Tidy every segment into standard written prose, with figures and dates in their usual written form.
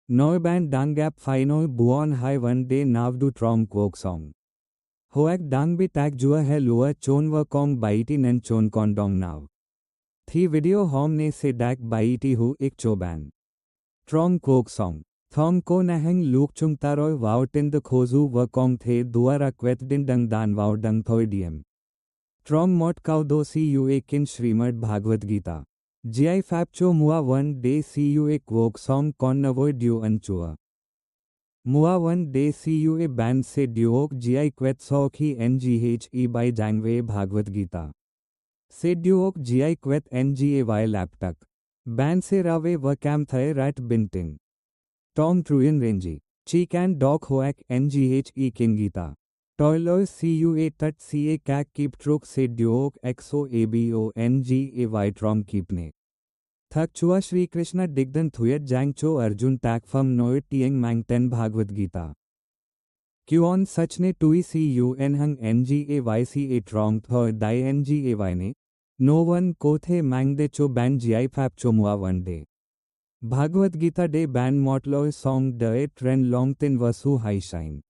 Neuband Dangap Finoi Buon Hai One Day Nav Du Trong Kwok Song. Hoak Dang Bi Tak Jua He Lua Chon Wa Kong Baiti Nen Chon Kon Dong Now. Thi video hom ne se dak Baiti Hu Ik Choban. Trong Kwok Song. Thong Ko Naheng Luk Chung Taroi Wow Tin the Khozu Wa Kong The Duara Kwet Din Dang Dan Wow Dang Thoi Diem. Trong Mot Kau Do Cua Kin Srimad Bhagavad Gita. Gi Fapcho Mua One Day Cua Kwok Song Kon Navoi Du Anchua. Mua One Day Cua Band Se Duok Gi Kwet Sokhi Nghe by Jangway Bhagavad Gita. Se Duok Gi Kwet Ngay Laptak. Band Se Rave Vakam Thai Rat Binting. Tom Truyan Renji. Chi Can Dok Hoak Nghe Kin Gita. Toiloi Cua Tat Ca Kak Keep Truk Se Duok Exo Abo Ngay Trom Keepne. Thak Chua Shri Krishna Digdan Thuyat Jangcho Arjun Takfam Noit Tieng Mang Ten Bhagavad Gita. Kuon Sachne Tui Cun Hung Ngay Trong Thoi Dai Ngay Ne. No one Ko The Mang De Cho Ban Gi Fap Cho Mua One Day. Bhagavad Gita De Ban Motloi Song De Tren Long Tin Vasu Hai Shine.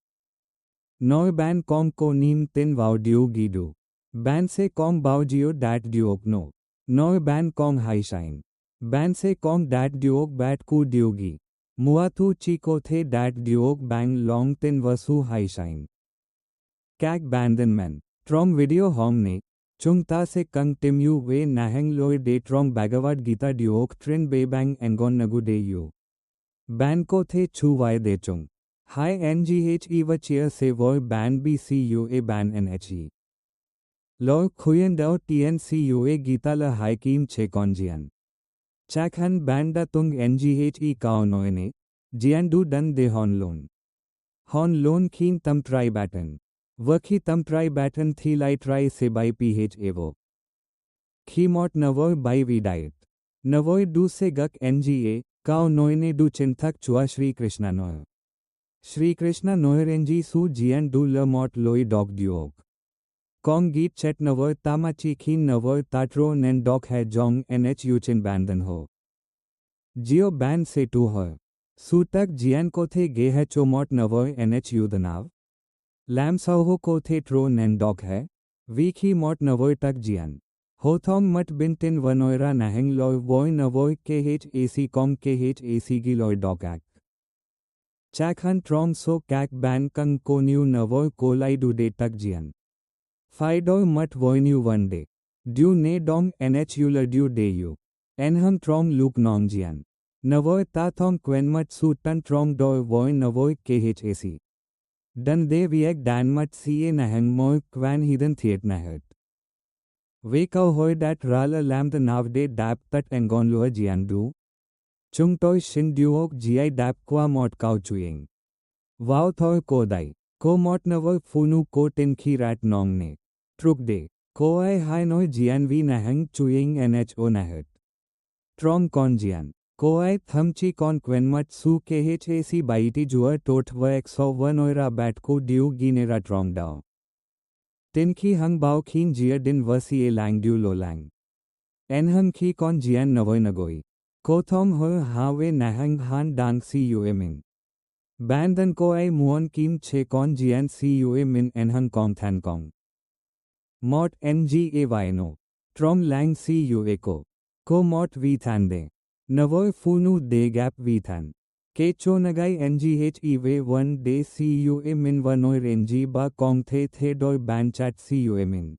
Noi Ban Kong Ko Nim Tin Vau Diu Gidu. Ban Se Kong Bao Gio Dat Duok No. Noi Ban Kong Hai Shine. Ban Se Kong Dat Duok Bat Ku Diogi. Mua Thu Chi Ko The Dat Duok Bang Long Tin Vasu Hai Shine. Kak Bandan Men. Trong video hom ne. Chung Ta Se Kung Tim Yu We Naheng Loi De Trong Bhagavad Gita Duok Trin Be Bang Engon Nagu De Yu. Ban Ko The Chu Vai De Chung. Hai Nghe Vachia Se Voi Ban Bcua Ban Nhe. Loi Khuyen Dao Tien Cua Gita La Hai Kim Che Konjian. Chakhan Banda Tung Nghe Kao Noine. Jian Du Dan De Hon Lon. Hon Lon Keen Tam Tri Batten. Wakhi Tam Tri Batten Thi Lai Tri Se By Ph Evo. Khi Mot Navoi By Vi Diet. Navoi Du Se Gak Nga. Kao Noine Du Chinthak Chua Shri Krishna Noy. Shri Krishna Noyrenji Su Jian Du Le Mot Loi Dog Duok. Kong Geet Chet Navoy Tamachi Khin Navoy Tatro Nen Dok Hai Jong Nhu Chin Bandan Ho. Geo Ban Se Tu Ho. Su Tak Jian Ko The Ge Hai Cho Mot Navoy Nhu Danav. Lam Sao Ho Ko The Tro Nen Dok Hai. Vikhi Mot Navoy Tak Jian. Ho Thong Mat Bintin Vanoira Naheng Loi Voy Navoy Khac Kong Khac Gi Loi Dok Ak. Chakhan Trong So Kak Ban Kung Ko New Navoy Ko Lai Du De Tak Jian. Phai Doi Mat Voi New One Day. Du Ne Dong Nhu La Du De Yu. Enhang Trong Luk Nong Jian. Navoy Ta Thong Quen Mat Su Tan Trong Doi Voi Navoy Khac. Dan De Viek Dan Mat Ca Nahang Moi Kwan Hidden Thiet Nahat. Ve Kau Hoi Dat Rala Lam The Nav De Dap Tat Engon Lua Jian Du. Chung Toi Shin Duok Gi Dap Kwa Mot Kau Chuying. Vau Thoi Ko Dai. Ko Mot Navoy Funu Ko Tin Khi Rat Nong Ne. Truk De. Ko Ai Hai Noi Jian Vi Nahang Chuying Nho Nahat. Trong Kon Jian. Ko Ai Tham Chi Kon Quen Mat Su Khac Baiti Jua Tot Va Exo Vanoira Bat Ko Diu Ginera Trong Dao. Tin Khi Hang Bao Khin Jia Din Vasi Lang Du Lo Lang. Enhang Khi Kon Jian Navoy Nagoi. Ko Thom Ho Hawe Nahang Han Dang Cua Min. Bandan Ko Ai Muon Kim Che Kon Jian Cua Min Enhang Kong Than Kong. Mot Ngay No. Trong Lang Cua Ko. Ko Mot Vi Than De. Navoy Funu De Gap Vi Than. Ke Cho Nagai Nghe Ve One Day Cua Min Vanoi Renji Ba Kong The Doi Ban Chat Cua Min.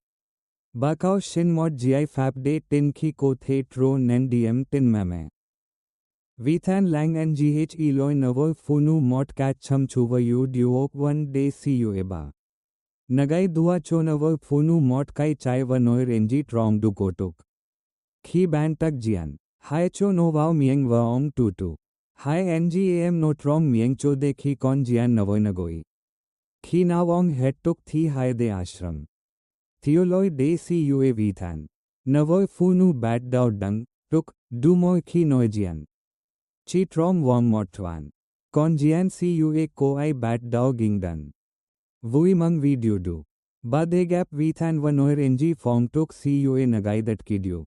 Ba Kao Shin Mot Gi Fap De Tin Khi Ko The Tro Nen Diem Tin Mame. Vithan Lang Nghe Loi Navoy Funu Mot Kat Cham Chuva Yu Duok One Day Cua Ba. Nagai Dua Cho Navoy Funu Mot Kai Chai Vanoi Renji Trong Du Kotuk. Khi Ban Tak Jian. Hai Cho No Vau Mieng Vaom Tutu. Hai Ngam No Trong Mieng Cho De Khi Kon Jian Navoy Nagoi. Khi Nawong Het Tuk Thi Hai De Ashram. Theoloi De Cua Vithan. Navoy Funu Bat Dao Dung. Tuk. Du Moi Khi Noi Jian. Chi Trong Wong Mot Tuan. Kon Jian Cua Ko Ai Bat Dao Ging Dan. Vui Mung Vi Du Du. Ba De Gap Vithan Vanoi Renji Fong Tuk Cua Nagai Dat Kidu.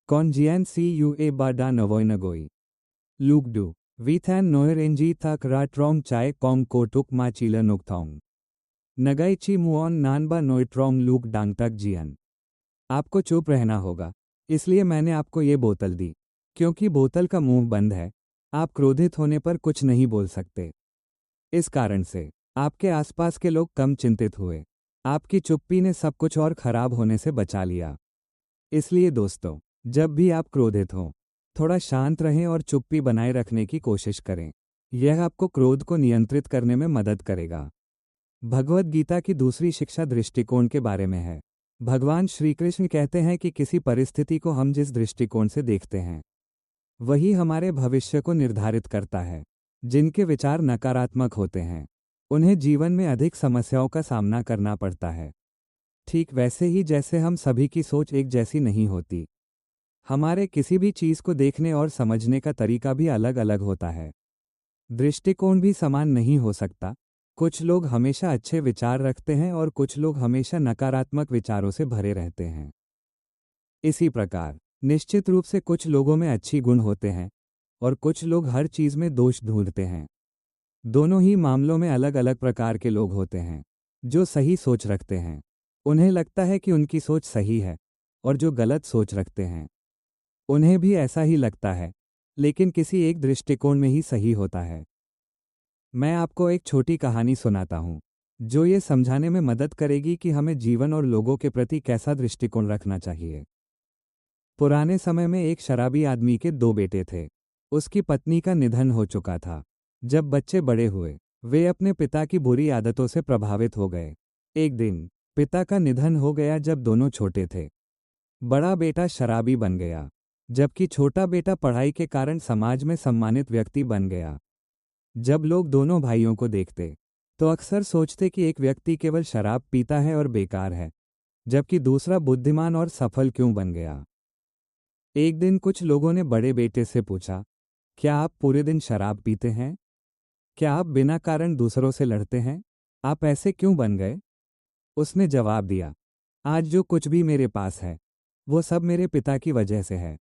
Kon Jian Cua Ba Da Navoy Nagoi. Luk Du. वी थैन नोयर एनजी थक रा ट्रोंग चाय Kong Kotuk मा चीला नुकथोंग नगाई ची मुओन नानबा नोय ट्रोंग look डांग तक जियन। आपको चुप रहना होगा, इसलिए मैंने आपको ये बोतल दी। क्योंकि बोतल का मुंह बंद है, आप क्रोधित होने पर कुछ नहीं बोल सकते। इस कारण से आपके आसपास के लोग कम चिंतित हुए। आपकी चुप्पी ने सब कुछ और खराब होने से बचा लिया। इसलिए दोस्तों, जब भी आप क्रोधित हों, थोड़ा शांत रहें और चुप्पी बनाए रखने की कोशिश करें। यह आपको क्रोध को नियंत्रित करने में मदद करेगा। भगवद गीता की दूसरी शिक्षा दृष्टिकोण के बारे में है। भगवान श्री कृष्ण कहते हैं कि किसी परिस्थिति को हम जिस दृष्टिकोण से देखते हैं, वही हमारे भविष्य को निर्धारित करता है। जिनके विचार नकारात्मक होते हैं, उन्हें जीवन में अधिक समस्याओं का सामना करना पड़ता है। ठीक वैसे ही जैसे हम सभी की सोच एक जैसी नहीं होती, हमारे किसी भी चीज़ को देखने और समझने का तरीका भी अलग अलग होता है। दृष्टिकोण भी समान नहीं हो सकता। कुछ लोग हमेशा अच्छे विचार रखते हैं और कुछ लोग हमेशा नकारात्मक विचारों से भरे रहते हैं। इसी प्रकार निश्चित रूप से कुछ लोगों में अच्छी गुण होते हैं और कुछ लोग हर चीज़ में दोष ढूंढते हैं। दोनों ही मामलों में अलग अलग प्रकार के लोग होते हैं। जो सही सोच रखते हैं, उन्हें लगता है कि उनकी सोच सही है, और जो गलत सोच रखते हैं, उन्हें भी ऐसा ही लगता है, लेकिन किसी एक दृष्टिकोण में ही सही होता है। मैं आपको एक छोटी कहानी सुनाता हूँ, जो ये समझाने में मदद करेगी कि हमें जीवन और लोगों के प्रति कैसा दृष्टिकोण रखना चाहिए। पुराने समय में एक शराबी आदमी के 2 बेटे थे। उसकी पत्नी का निधन हो चुका था। जब बच्चे बड़े हुए, वे अपने पिता की बुरी आदतों से प्रभावित हो गए। एक दिन पिता का निधन हो गया जब दोनों छोटे थे। बड़ा बेटा शराबी बन गया, जबकि छोटा बेटा पढ़ाई के कारण समाज में सम्मानित व्यक्ति बन गया। जब लोग दोनों भाइयों को देखते, तो अक्सर सोचते कि एक व्यक्ति केवल शराब पीता है और बेकार है, जबकि दूसरा बुद्धिमान और सफल क्यों बन गया। एक दिन कुछ लोगों ने बड़े बेटे से पूछा, क्या आप पूरे दिन शराब पीते हैं? क्या आप बिना कारण दूसरों से लड़ते हैं? आप ऐसे क्यों बन गए? उसने जवाब दिया, आज जो कुछ भी मेरे पास है, वो सब मेरे पिता की वजह से है।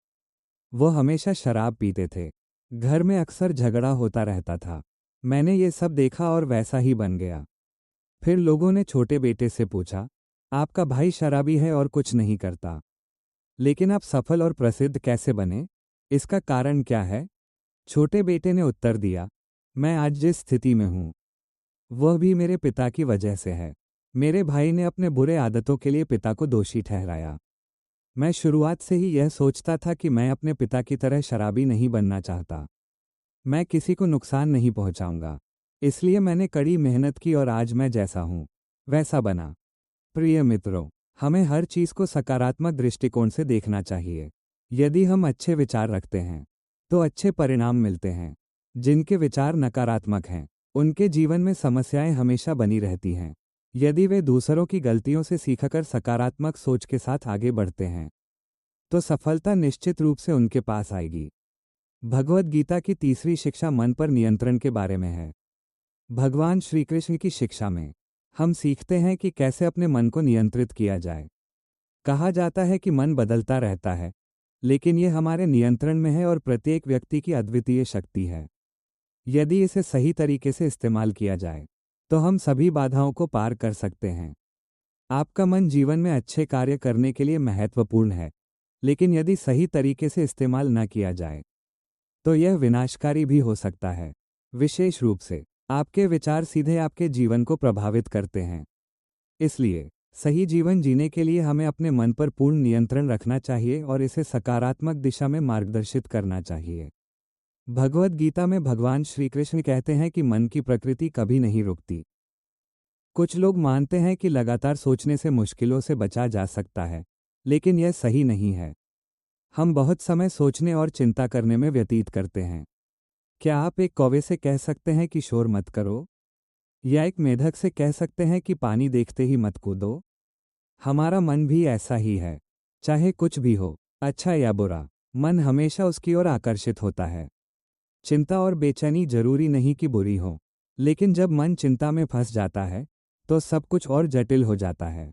वो हमेशा शराब पीते थे। घर में अक्सर झगड़ा होता रहता था। मैंने ये सब देखा और वैसा ही बन गया। फिर लोगों ने छोटे बेटे से पूछा, आपका भाई शराबी है और कुछ नहीं करता, लेकिन आप सफल और प्रसिद्ध कैसे बने? इसका कारण क्या है? छोटे बेटे ने उत्तर दिया, मैं आज जिस स्थिति में हूँ, वह भी मेरे पिता की वजह से है। मेरे भाई ने अपने बुरे आदतों के लिए पिता को दोषी ठहराया। मैं शुरुआत से ही यह सोचता था कि मैं अपने पिता की तरह शराबी नहीं बनना चाहता। मैं किसी को नुकसान नहीं पहुंचाऊंगा। इसलिए मैंने कड़ी मेहनत की और आज मैं जैसा हूं, वैसा बना। प्रिय मित्रों, हमें हर चीज़ को सकारात्मक दृष्टिकोण से देखना चाहिए। यदि हम अच्छे विचार रखते हैं, तो अच्छे परिणाम मिलते हैं। जिनके विचार नकारात्मक हैं, उनके जीवन में समस्याएं हमेशा बनी रहती हैं। यदि वे दूसरों की गलतियों से सीखकर सकारात्मक सोच के साथ आगे बढ़ते हैं, तो सफलता निश्चित रूप से उनके पास आएगी। भगवद गीता की तीसरी शिक्षा मन पर नियंत्रण के बारे में है। भगवान श्री कृष्ण की शिक्षा में हम सीखते हैं कि कैसे अपने मन को नियंत्रित किया जाए। कहा जाता है कि मन बदलता रहता है, लेकिन यह हमारे नियंत्रण में है और प्रत्येक व्यक्ति की अद्वितीय शक्ति है। यदि इसे सही तरीके से इस्तेमाल किया जाए, तो हम सभी बाधाओं को पार कर सकते हैं। आपका मन जीवन में अच्छे कार्य करने के लिए महत्वपूर्ण है, लेकिन यदि सही तरीके से इस्तेमाल न किया जाए, तो यह विनाशकारी भी हो सकता है। विशेष रूप से आपके विचार सीधे आपके जीवन को प्रभावित करते हैं। इसलिए सही जीवन जीने के लिए हमें अपने मन पर पूर्ण नियंत्रण रखना चाहिए और इसे सकारात्मक दिशा में मार्गदर्शित करना चाहिए। भगवद गीता में भगवान श्री कृष्ण कहते हैं कि मन की प्रकृति कभी नहीं रुकती। कुछ लोग मानते हैं कि लगातार सोचने से मुश्किलों से बचा जा सकता है, लेकिन यह सही नहीं है। हम बहुत समय सोचने और चिंता करने में व्यतीत करते हैं। क्या आप एक कौवे से कह सकते हैं कि शोर मत करो? या एक मेढक से कह सकते हैं कि पानी देखते ही मत कूदो? हमारा मन भी ऐसा ही है। चाहे कुछ भी हो, अच्छा या बुरा, मन हमेशा उसकी ओर आकर्षित होता है। चिंता और बेचैनी जरूरी नहीं कि बुरी हो, लेकिन जब मन चिंता में फंस जाता है, तो सब कुछ और जटिल हो जाता है।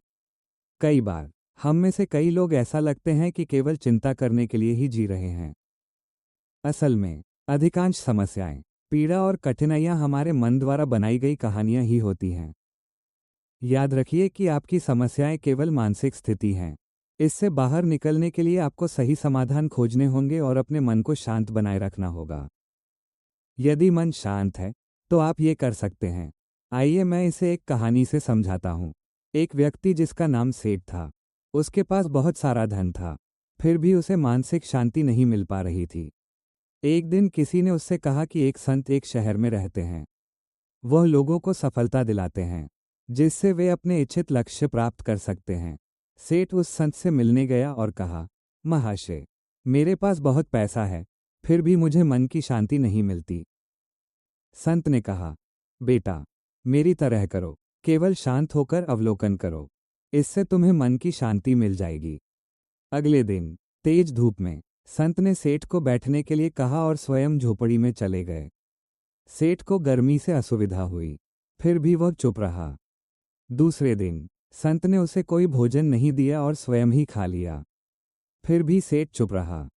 कई बार हम में से कई लोग ऐसा लगते हैं कि केवल चिंता करने के लिए ही जी रहे हैं। असल में अधिकांश समस्याएं, पीड़ा और कठिनाइयां हमारे मन द्वारा बनाई गई कहानियां ही होती हैं। याद रखिए कि आपकी समस्याएं केवल मानसिक स्थिति हैं। इससे बाहर निकलने के लिए आपको सही समाधान खोजने होंगे और अपने मन को शांत बनाए रखना होगा। यदि मन शांत है तो आप ये कर सकते हैं। आइए मैं इसे एक कहानी से समझाता हूँ। एक व्यक्ति जिसका नाम सेठ था, उसके पास बहुत सारा धन था, फिर भी उसे मानसिक शांति नहीं मिल पा रही थी। एक दिन किसी ने उससे कहा कि एक संत एक शहर में रहते हैं। वह लोगों को सफलता दिलाते हैं, जिससे वे अपने इच्छित लक्ष्य प्राप्त कर सकते हैं। सेठ उस संत से मिलने गया और कहा, महाशय, मेरे पास बहुत पैसा है, फिर भी मुझे मन की शांति नहीं मिलती। संत ने कहा, बेटा, मेरी तरह करो, केवल शांत होकर अवलोकन करो, इससे तुम्हें मन की शांति मिल जाएगी। अगले दिन तेज धूप में संत ने सेठ को बैठने के लिए कहा और स्वयं झोपड़ी में चले गए। सेठ को गर्मी से असुविधा हुई, फिर भी वह चुप रहा। दूसरे दिन संत ने उसे कोई भोजन नहीं दिया और स्वयं ही खा लिया, फिर भी सेठ चुप रहा।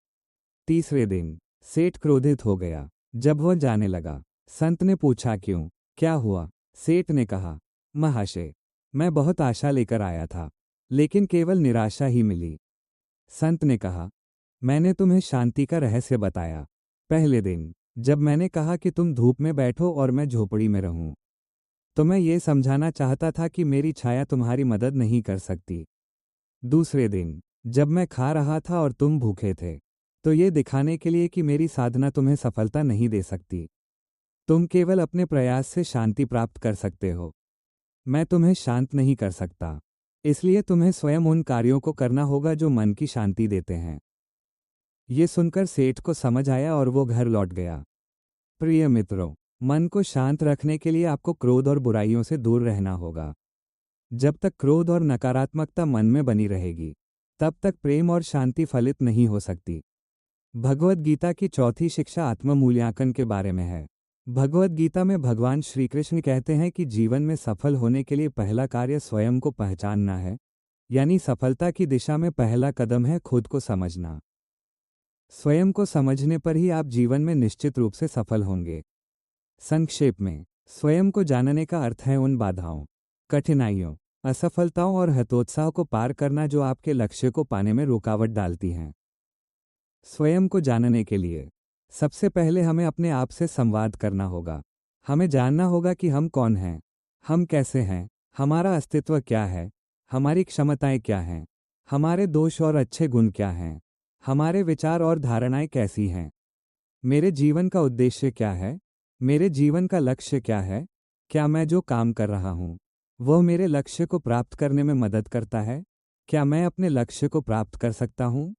तीसरे दिन सेठ क्रोधित हो गया। जब वह जाने लगा, संत ने पूछा, क्यों, क्या हुआ? सेठ ने कहा, महाशय, मैं बहुत आशा लेकर आया था, लेकिन केवल निराशा ही मिली। संत ने कहा, मैंने तुम्हें शांति का रहस्य बताया। पहले दिन जब मैंने कहा कि तुम धूप में बैठो और मैं झोपड़ी में रहूं, तो मैं ये समझाना चाहता था कि मेरी छाया तुम्हारी मदद नहीं कर सकती। दूसरे दिन जब मैं खा रहा था और तुम भूखे थे, तो ये दिखाने के लिए कि मेरी साधना तुम्हें सफलता नहीं दे सकती। तुम केवल अपने प्रयास से शांति प्राप्त कर सकते हो। मैं तुम्हें शांत नहीं कर सकता, इसलिए तुम्हें स्वयं उन कार्यों को करना होगा जो मन की शांति देते हैं। ये सुनकर सेठ को समझ आया और वो घर लौट गया। प्रिय मित्रों, मन को शांत रखने के लिए आपको क्रोध और बुराइयों से दूर रहना होगा। जब तक क्रोध और नकारात्मकता मन में बनी रहेगी, तब तक प्रेम और शांति फलित नहीं हो सकती। भगवद गीता की चौथी शिक्षा आत्म मूल्यांकन के बारे में है। भगवद गीता में भगवान श्री कृष्ण कहते हैं कि जीवन में सफल होने के लिए पहला कार्य स्वयं को पहचानना है, यानी सफलता की दिशा में पहला कदम है खुद को समझना। स्वयं को समझने पर ही आप जीवन में निश्चित रूप से सफल होंगे। संक्षेप में, स्वयं को जानने का अर्थ है उन बाधाओं, कठिनाइयों, असफलताओं और हतोत्साह को पार करना जो आपके लक्ष्य को पाने में रुकावट डालती हैं। स्वयं को जानने के लिए सबसे पहले हमें अपने आप से संवाद करना होगा। हमें जानना होगा कि हम कौन हैं, हम कैसे हैं, हमारा अस्तित्व क्या है, हमारी क्षमताएं क्या हैं, हमारे दोष और अच्छे गुण क्या हैं, हमारे विचार और धारणाएं कैसी हैं, मेरे जीवन का उद्देश्य क्या है, मेरे जीवन का लक्ष्य क्या है, क्या मैं जो काम कर रहा हूँ वह मेरे लक्ष्य को प्राप्त करने में मदद करता है, क्या मैं अपने लक्ष्य को प्राप्त कर सकता हूँ।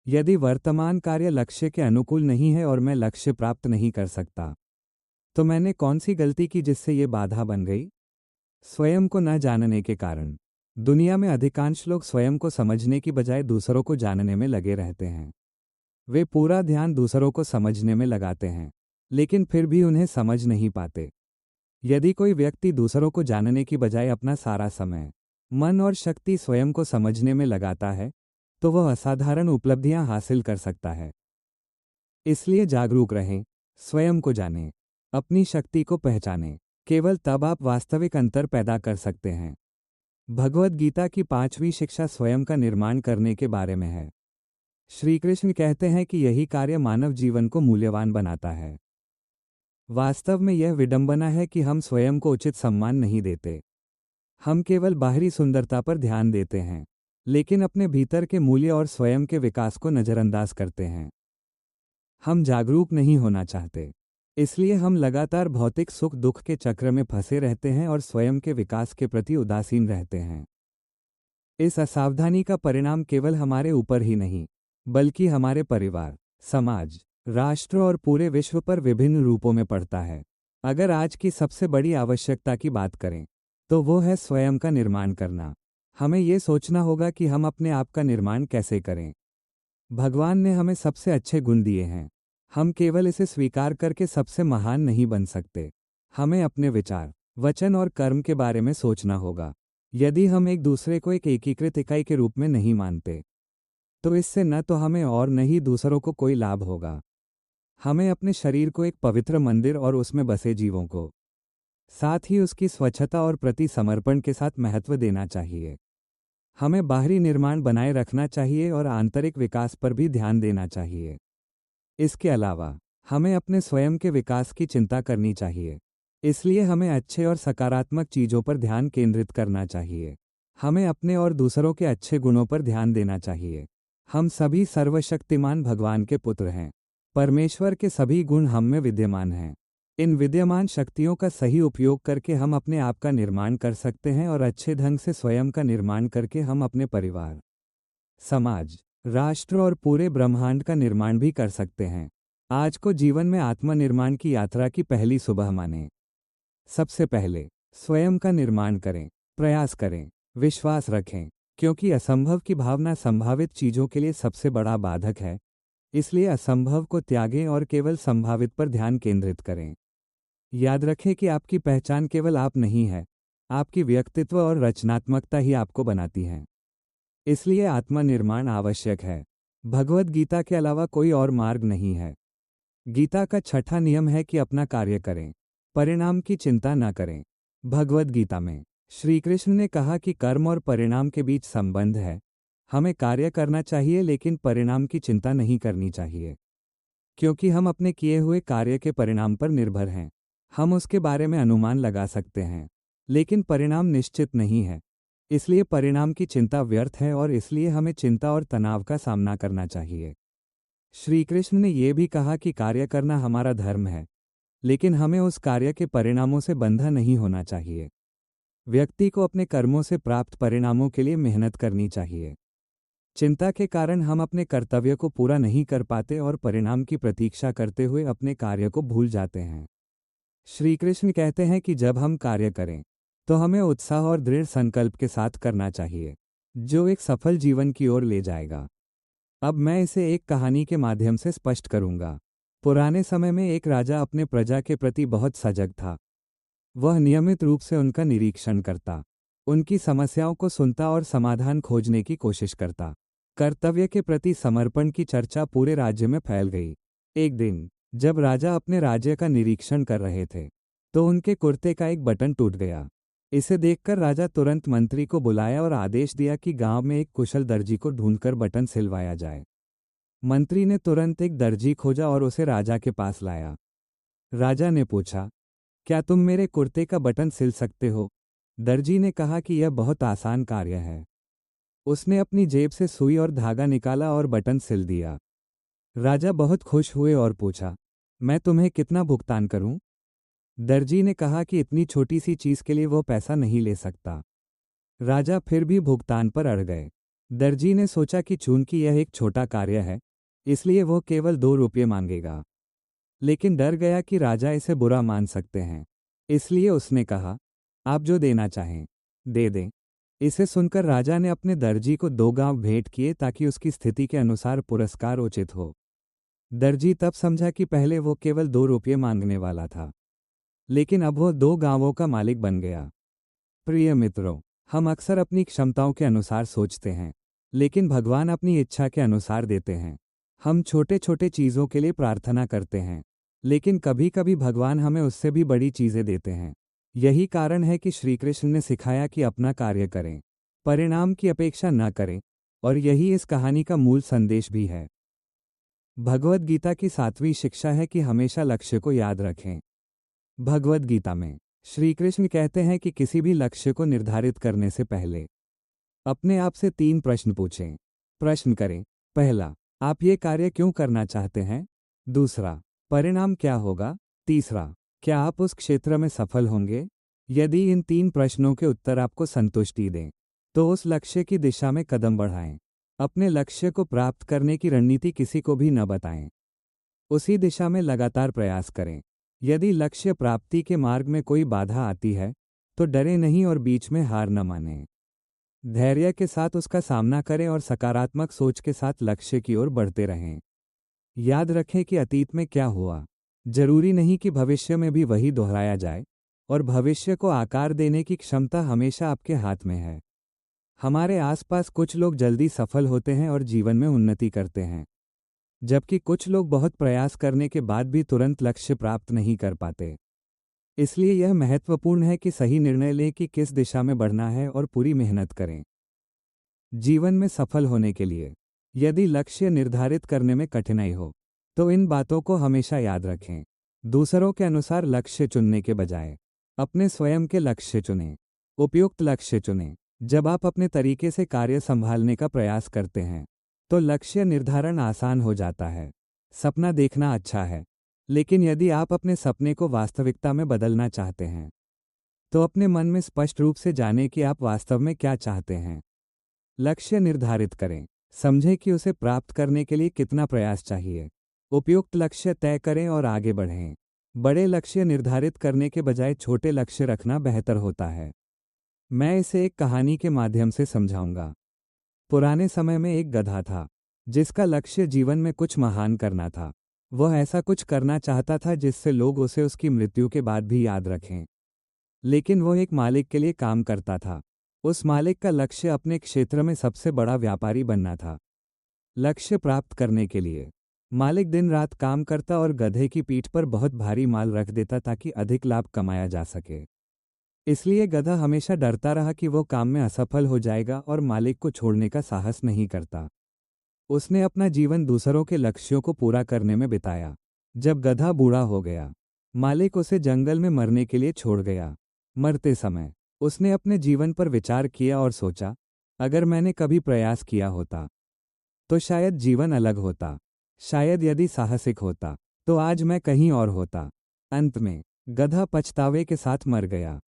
यदि वर्तमान कार्य लक्ष्य के अनुकूल नहीं है और मैं लक्ष्य प्राप्त नहीं कर सकता, तो मैंने कौन सी गलती की जिससे ये बाधा बन गई। स्वयं को न जानने के कारण दुनिया में अधिकांश लोग स्वयं को समझने की बजाय दूसरों को जानने में लगे रहते हैं। वे पूरा ध्यान दूसरों को समझने में लगाते हैं, लेकिन फिर भी उन्हें समझ नहीं पाते। यदि कोई व्यक्ति दूसरों को जानने की बजाय अपना सारा समय, मन और शक्ति स्वयं को समझने में लगाता है, तो वह असाधारण उपलब्धियां हासिल कर सकता है। इसलिए जागरूक रहें, स्वयं को जानें, अपनी शक्ति को पहचानें। केवल तब आप वास्तविक अंतर पैदा कर सकते हैं। भगवद गीता की 5वीं शिक्षा स्वयं का निर्माण करने के बारे में है। श्री कृष्ण कहते हैं कि यही कार्य मानव जीवन को मूल्यवान बनाता है। वास्तव में यह विडंबना है कि हम स्वयं को उचित सम्मान नहीं देते। हम केवल बाहरी सुंदरता पर ध्यान देते हैं, लेकिन अपने भीतर के मूल्य और स्वयं के विकास को नज़रअंदाज करते हैं। हम जागरूक नहीं होना चाहते, इसलिए हम लगातार भौतिक सुख दुख के चक्र में फंसे रहते हैं और स्वयं के विकास के प्रति उदासीन रहते हैं। इस असावधानी का परिणाम केवल हमारे ऊपर ही नहीं, बल्कि हमारे परिवार, समाज, राष्ट्र और पूरे विश्व पर विभिन्न रूपों में पड़ता है। अगर आज की सबसे बड़ी आवश्यकता की बात करें, तो वो है स्वयं का निर्माण करना। हमें ये सोचना होगा कि हम अपने आप का निर्माण कैसे करें। भगवान ने हमें सबसे अच्छे गुण दिए हैं, हम केवल इसे स्वीकार करके सबसे महान नहीं बन सकते। हमें अपने विचार, वचन और कर्म के बारे में सोचना होगा। यदि हम एक दूसरे को एक एकीकृत इकाई के रूप में नहीं मानते, तो इससे न तो हमें और न ही दूसरों को कोई लाभ होगा। हमें अपने शरीर को एक पवित्र मंदिर और उसमें बसे जीवों को साथ ही उसकी स्वच्छता और प्रति समर्पण के साथ महत्व देना चाहिए। हमें बाहरी निर्माण बनाए रखना चाहिए और आंतरिक विकास पर भी ध्यान देना चाहिए। इसके अलावा हमें अपने स्वयं के विकास की चिंता करनी चाहिए, इसलिए हमें अच्छे और सकारात्मक चीज़ों पर ध्यान केंद्रित करना चाहिए। हमें अपने और दूसरों के अच्छे गुणों पर ध्यान देना चाहिए। हम सभी सर्वशक्तिमान भगवान के पुत्र हैं। परमेश्वर के सभी गुण हम में विद्यमान हैं। इन विद्यमान शक्तियों का सही उपयोग करके हम अपने आप का निर्माण कर सकते हैं और अच्छे ढंग से स्वयं का निर्माण करके हम अपने परिवार, समाज, राष्ट्र और पूरे ब्रह्मांड का निर्माण भी कर सकते हैं। आज को जीवन में आत्मनिर्माण की यात्रा की पहली सुबह माने। सबसे पहले स्वयं का निर्माण करें, प्रयास करें, विश्वास रखें, क्योंकि असंभव की भावना संभावित चीज़ों के लिए सबसे बड़ा बाधक है। इसलिए असंभव को त्यागें और केवल संभावित पर ध्यान केंद्रित करें। याद रखें कि आपकी पहचान केवल आप नहीं है, आपकी व्यक्तित्व और रचनात्मकता ही आपको बनाती हैं। इसलिए आत्मनिर्माण आवश्यक है। भगवद गीता के अलावा कोई और मार्ग नहीं है। गीता का छठा नियम है कि अपना कार्य करें, परिणाम की चिंता न करें। भगवद गीता में श्री कृष्ण ने कहा कि कर्म और परिणाम के बीच संबंध है। हमें कार्य करना चाहिए लेकिन परिणाम की चिंता नहीं करनी चाहिए, क्योंकि हम अपने किए हुए कार्य के परिणाम पर निर्भर हैं। हम उसके बारे में अनुमान लगा सकते हैं, लेकिन परिणाम निश्चित नहीं है। इसलिए परिणाम की चिंता व्यर्थ है और इसलिए हमें चिंता और तनाव का सामना करना चाहिए। श्री कृष्ण ने यह भी कहा कि कार्य करना हमारा धर्म है, लेकिन हमें उस कार्य के परिणामों से बंधा नहीं होना चाहिए। व्यक्ति को अपने कर्मों से प्राप्त परिणामों के लिए मेहनत करनी चाहिए। चिंता के कारण हम अपने कर्तव्य को पूरा नहीं कर पाते और परिणाम की प्रतीक्षा करते हुए अपने कार्य को भूल जाते हैं। श्री कृष्ण कहते हैं कि जब हम कार्य करें तो हमें उत्साह और दृढ़ संकल्प के साथ करना चाहिए, जो एक सफल जीवन की ओर ले जाएगा। अब मैं इसे एक कहानी के माध्यम से स्पष्ट करूंगा। पुराने समय में एक राजा अपने प्रजा के प्रति बहुत सजग था। वह नियमित रूप से उनका निरीक्षण करता, उनकी समस्याओं को सुनता और समाधान खोजने की कोशिश करता। कर्तव्य के प्रति समर्पण की चर्चा पूरे राज्य में फैल गई। एक दिन जब राजा अपने राज्य का निरीक्षण कर रहे थे, तो उनके कुर्ते का एक बटन टूट गया। इसे देखकर राजा तुरंत मंत्री को बुलाया और आदेश दिया कि गांव में एक कुशल दर्जी को ढूंढकर बटन सिलवाया जाए। मंत्री ने तुरंत एक दर्जी खोजा और उसे राजा के पास लाया। राजा ने पूछा, क्या तुम मेरे कुर्ते का बटन सिल सकते हो? दर्जी ने कहा कि यह बहुत आसान कार्य है। उसने अपनी जेब से सुई और धागा निकाला और बटन सिल दिया। राजा बहुत खुश हुए और पूछा, मैं तुम्हें कितना भुगतान करूं? दर्जी ने कहा कि इतनी छोटी सी चीज के लिए वो पैसा नहीं ले सकता। राजा फिर भी भुगतान पर अड़ गए। दर्जी ने सोचा कि चूंकि यह एक छोटा कार्य है, इसलिए वो केवल 2 रुपये मांगेगा। लेकिन डर गया कि राजा इसे बुरा मान सकते हैं, इसलिए उसने कहा, आप जो देना चाहें दे दें। इसे सुनकर राजा ने अपने दर्जी को 2 गांव भेंट किए ताकि उसकी स्थिति के अनुसार पुरस्कार उचित हो। दर्जी तब समझा कि पहले वो केवल 2 रुपये मांगने वाला था, लेकिन अब वो 2 गांवों का मालिक बन गया। प्रिय मित्रों, हम अक्सर अपनी क्षमताओं के अनुसार सोचते हैं, लेकिन भगवान अपनी इच्छा के अनुसार देते हैं। हम छोटे छोटे चीज़ों के लिए प्रार्थना करते हैं, लेकिन कभी कभी भगवान हमें उससे भी बड़ी चीज़ें देते हैं। यही कारण है कि श्री कृष्ण ने सिखाया कि अपना कार्य करें, परिणाम की अपेक्षा न करें, और यही इस कहानी का मूल संदेश भी है। भगवद गीता की 7वीं शिक्षा है कि हमेशा लक्ष्य को याद रखें। भगवद गीता में श्री कृष्ण कहते हैं कि किसी भी लक्ष्य को निर्धारित करने से पहले अपने आप से 3 प्रश्न पूछें। प्रश्न करें, पहला, आप ये कार्य क्यों करना चाहते हैं? दूसरा, परिणाम क्या होगा? तीसरा, क्या आप उस क्षेत्र में सफल होंगे? यदि इन 3 प्रश्नों के उत्तर आपको संतुष्टि दें, तो उस लक्ष्य की दिशा में कदम बढ़ाएं। अपने लक्ष्य को प्राप्त करने की रणनीति किसी को भी न बताएं। उसी दिशा में लगातार प्रयास करें। यदि लक्ष्य प्राप्ति के मार्ग में कोई बाधा आती है, तो डरे नहीं और बीच में हार न मानें। धैर्य के साथ उसका सामना करें और सकारात्मक सोच के साथ लक्ष्य की ओर बढ़ते रहें। याद रखें कि अतीत में क्या हुआ, जरूरी नहीं कि भविष्य में भी वही दोहराया जाए, और भविष्य को आकार देने की क्षमता हमेशा आपके हाथ में है। हमारे आसपास कुछ लोग जल्दी सफल होते हैं और जीवन में उन्नति करते हैं, जबकि कुछ लोग बहुत प्रयास करने के बाद भी तुरंत लक्ष्य प्राप्त नहीं कर पाते। इसलिए यह महत्वपूर्ण है कि सही निर्णय लें कि किस दिशा में बढ़ना है और पूरी मेहनत करें। जीवन में सफल होने के लिए यदि लक्ष्य निर्धारित करने में कठिनाई हो तो इन बातों को हमेशा याद रखें। दूसरों के अनुसार लक्ष्य चुनने के बजाय अपने स्वयं के लक्ष्य चुनें। उपयुक्त लक्ष्य चुनें। जब आप अपने तरीके से कार्य संभालने का प्रयास करते हैं तो लक्ष्य निर्धारण आसान हो जाता है। सपना देखना अच्छा है, लेकिन यदि आप अपने सपने को वास्तविकता में बदलना चाहते हैं तो अपने मन में स्पष्ट रूप से जानें कि आप वास्तव में क्या चाहते हैं। लक्ष्य निर्धारित करें। समझें कि उसे प्राप्त करने के लिए कितना प्रयास चाहिए। उपयुक्त लक्ष्य तय करें और आगे बढ़ें। बड़े लक्ष्य निर्धारित करने के बजाय छोटे लक्ष्य रखना बेहतर होता है। मैं इसे एक कहानी के माध्यम से समझाऊंगा। पुराने समय में एक गधा था जिसका लक्ष्य जीवन में कुछ महान करना था। वह ऐसा कुछ करना चाहता था जिससे लोग उसे उसकी मृत्यु के बाद भी याद रखें। लेकिन वह एक मालिक के लिए काम करता था। उस मालिक का लक्ष्य अपने क्षेत्र में सबसे बड़ा व्यापारी बनना था। लक्ष्य प्राप्त करने के लिए मालिक दिन रात काम करता और गधे की पीठ पर बहुत भारी माल रख देता ताकि अधिक लाभ कमाया जा सके। इसलिए गधा हमेशा डरता रहा कि वो काम में असफल हो जाएगा और मालिक को छोड़ने का साहस नहीं करता। उसने अपना जीवन दूसरों के लक्ष्यों को पूरा करने में बिताया। जब गधा बूढ़ा हो गया, मालिक उसे जंगल में मरने के लिए छोड़ गया। मरते समय उसने अपने जीवन पर विचार किया और सोचा, अगर मैंने कभी प्रयास किया होता तो शायद जीवन अलग होता। शायद यदि साहसिक होता तो आज मैं कहीं और होता। अंत में गधा पछतावे के साथ मर गया।